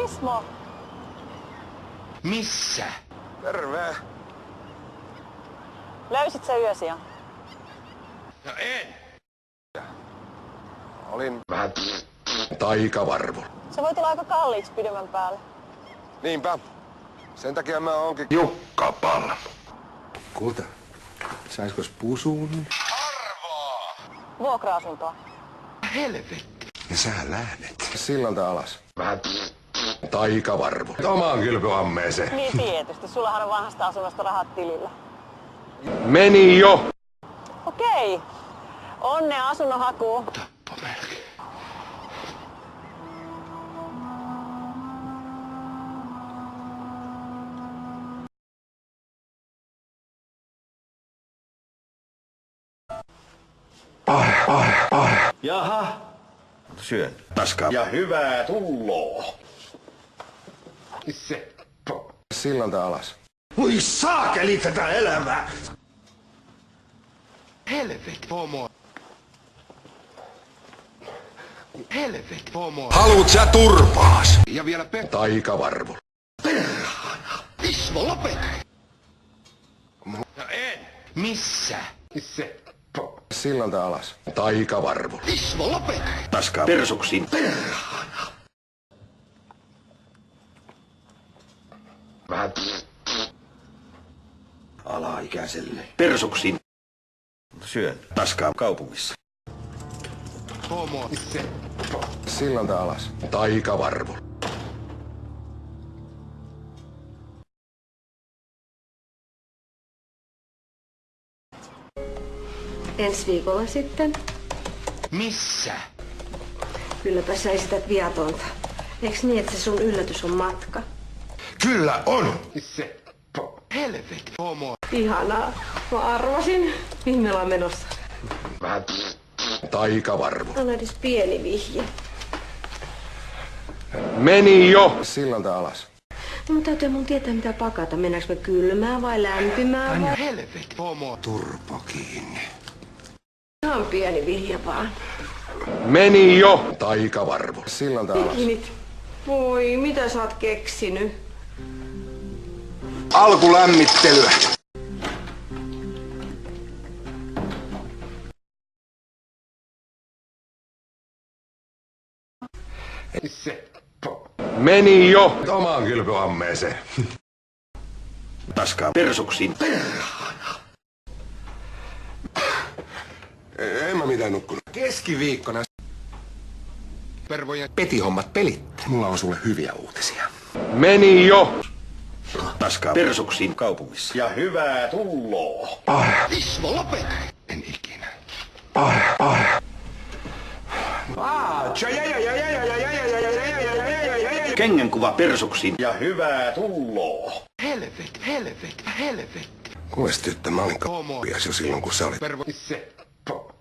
Ismo. Missä? Terve. Löysit sä yösijan? No en. Olin Vähän taikavarvu. Se voi tulla aika kalliiksi pidemmän päälle. niinpä. Sen takia mä oonkin... Jukka Palmu. Kulta, saisikos pusuun? Arvoa! Vuokra-asuntoa. Helvetti. Ja sä lähdet. Sillalta alas. Vähän taikavarvu. Omaan kylpyammeeseen. Niin tietysti. Sullahan on vanhasta asunnosta rahat tilillä. Meni jo. Okei. Onnea asunnon hakuun. Tappo melkein. Jaha. Syön. Paskaa. Ja hyvää tulloa. Seppo. Sillalta alas. Voi saakeli tätä elämää! Helvetti. Homo. Helvetti. Homo. Haluut sä turpaas? Ja vielä taikavarvu. Ismo, lopeta. No en. Missä? Seppo. Sillalta alas. Taikavarvu. Ismo, lopeta. Paskaa persuksiin. Vähän Alaikäiselle. Persuksiin. Syön. Paskaa kaupungissa. homo. Seppo. Sillalta alas. Taikavarvu. Ensi viikolla sitten. Missä? Kylläpä sä esität viatonta. Eiks niin, että se sun yllätys on matka? Kyllä on. Seppo. Helvetti. Homo. Ihanaa. Mä arvasin, mihin me ollaan menossa. Vähän taikavarvu. Anna edes pieni vihje. Meni jo. Sillalta alas. No, mun täytyy mun tietää mitä pakata. Mennäänkö me kylmää vai lämpimää vai... Helvetti. Homo. Turpo kiinni. Ihan pieni vihje vaan. Meni jo. Taikavarvu. Sillalta alas. Bikinit. Voi, mitä sä oot keksinyt? Alkulämmittelyä. Seppo. Meni jo. Omaan kylpyammeeseen. Paskaa persuksiin. En mä mitään nukkunut. Keskiviikkona Pervojen. petihommat pelittää. Mulla on sulle hyviä uutisia. Meni jo. Paskaa persuksiin kaupungissa. Ja hyvää tulloa. Ismo, lopeta. En ikinä. Kengänkuva persuksiin. Ja hyvää tulloa. Helvetti. Helvetti. Helvetti. Kuules tyttö, mä olin Homo. jo silloin kun sä olit. Seppo.